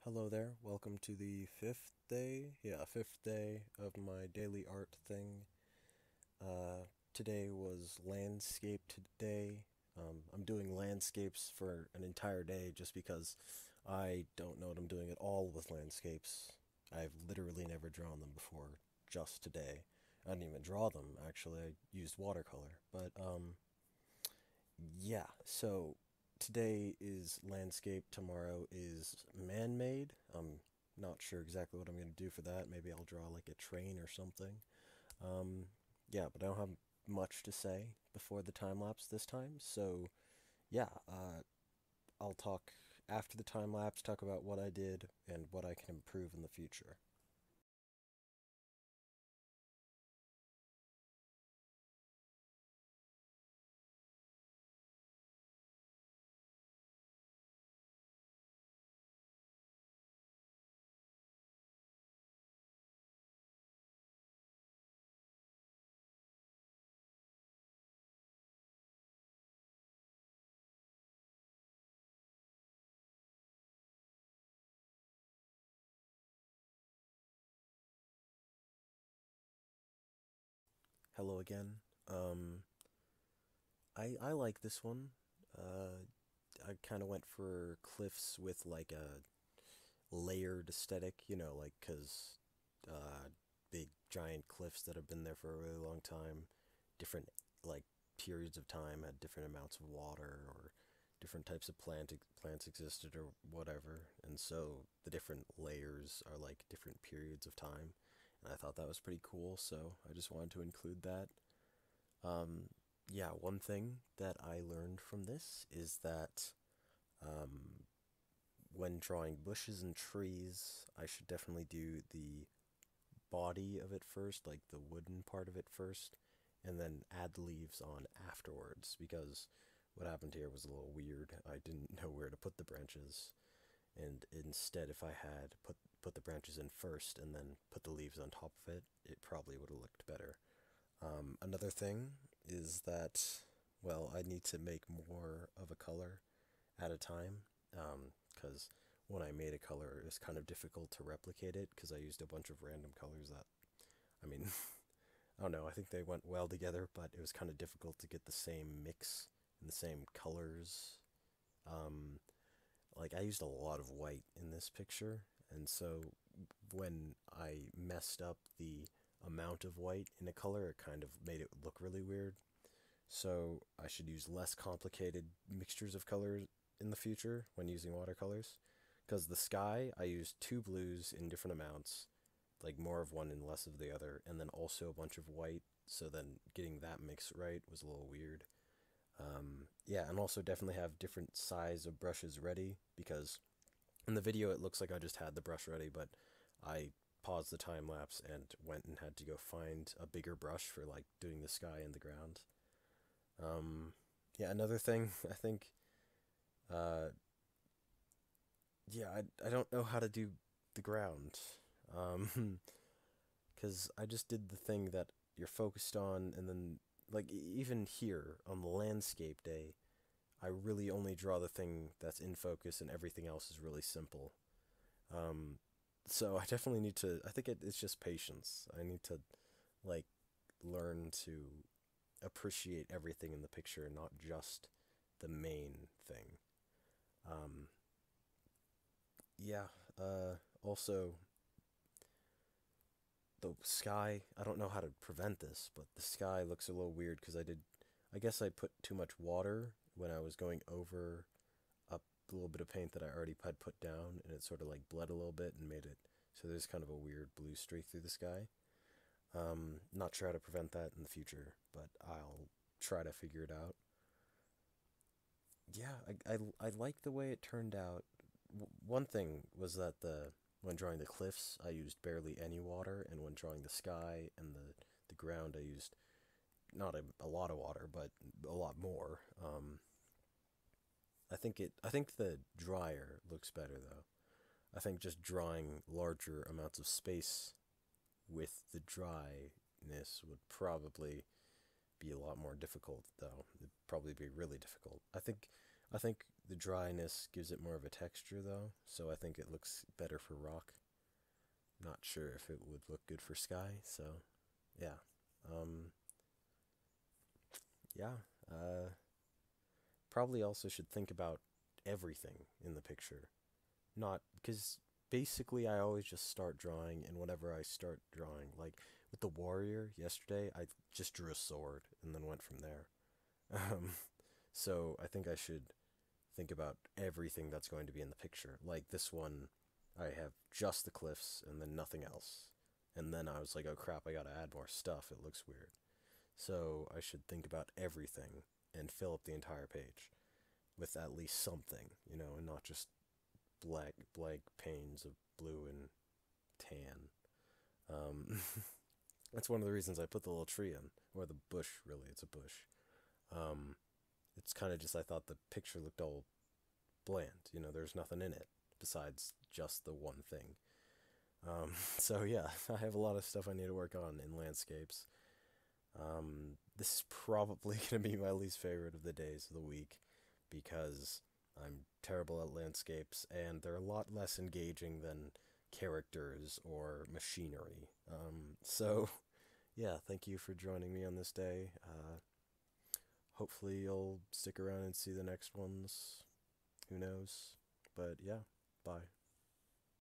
Hello there. Welcome to the fifth day of my daily art thing. Today was landscape today. I'm doing landscapes for an entire day just because I don't know what I'm doing at all with landscapes. I've literally never drawn them before, just today. I didn't even draw them, actually. I used watercolor. Yeah, so today is landscape, tomorrow is man-made. I'm not sure exactly what I'm going to do for that. Maybe I'll draw like a train or something. Um, yeah, but I don't have much to say before the time lapse this time. So, yeah, I'll talk after the time lapse, talk about what I did and what I can improve in the future. Hello again. Um, I like this one. Uh, I kind of went for cliffs with like a layered aesthetic, like because uh, big giant cliffs that have been there for a really long time, different like periods of time had different amounts of water or different types of plants existed or whatever, and so the different layers are like different periods of time, and I thought that was pretty cool, so I just wanted to include that. Um, yeah, one thing that I learned from this is that um, when drawing bushes and trees, I should definitely do the body of it first, like the wooden part of it first, and then add the leaves on afterwards. Because what happened here was a little weird. I didn't know where to put the branches, and instead, if I had put the branches in first and then put the leaves on top of it, it probably would have looked better. Another thing is that, well, I need to make more of a color at a time, because when I made a color, it was kind of difficult to replicate it because I used a bunch of random colors that, I mean, I don't know, I think they went well together, but it was kind of difficult to get the same mix and the same colors. Um, like, I used a lot of white in this picture, and so when I messed up the amount of white in a color, it kind of made it look really weird. So I should use less complicated mixtures of colors in the future when using watercolors. Because the sky, I used two blues in different amounts, like more of one and less of the other, and then also a bunch of white. So then getting that mix right was a little weird. Yeah, and also definitely have different size of brushes ready because in the video it looks like I just had the brush ready, but I paused the time lapse and went and had to go find a bigger brush for like doing the sky and the ground. Um, yeah, another thing I think, uh, yeah, I don't know how to do the ground, because I just did the thing that you're focused on, and then like even here on the landscape day, I really only draw the thing that's in focus, and everything else is really simple. Um, so I definitely need to. I think it's just patience. I need to like learn to appreciate everything in the picture, not just the main thing. Um, yeah. Also, the sky. I don't know how to prevent this, but the sky looks a little weird because I did. I guess I put too much water when I was going over a little bit of paint that I already had put down, and it sort of like bled a little bit and made it so there's kind of a weird blue streak through the sky. Not sure how to prevent that in the future, but I'll try to figure it out. Yeah, I like the way it turned out. One thing was that the when drawing the cliffs, I used barely any water, and when drawing the sky and the ground, I used not a lot of water, but a lot more. I think the drier looks better though. I think just drawing larger amounts of space with the dryness would probably be a lot more difficult though. It'd probably be really difficult. I think The dryness gives it more of a texture, though, so I think it looks better for rock. Not sure if it would look good for sky, so yeah. Um, yeah, probably also should think about everything in the picture. Not because basically I always just start drawing, and whenever I start drawing, like with the warrior yesterday, I just drew a sword and then went from there. Um, so I think I should think about everything that's going to be in the picture. Like this one, I have just the cliffs and then nothing else. And then I was like, oh crap, I gotta add more stuff. It looks weird. So I should think about everything and fill up the entire page with at least something, and not just blank panes of blue and tan. Um, that's one of the reasons I put the little tree in, or the bush. Really, it's a bush. Um, it's kind of just I thought the picture looked all bland. There's nothing in it besides just the one thing. So yeah, I have a lot of stuff I need to work on in landscapes. This is probably going to be my least favorite of the days of the week because I'm terrible at landscapes and they're a lot less engaging than characters or machinery. So, yeah, thank you for joining me on this day. Hopefully, you'll stick around and see the next ones. Who knows? But yeah, bye.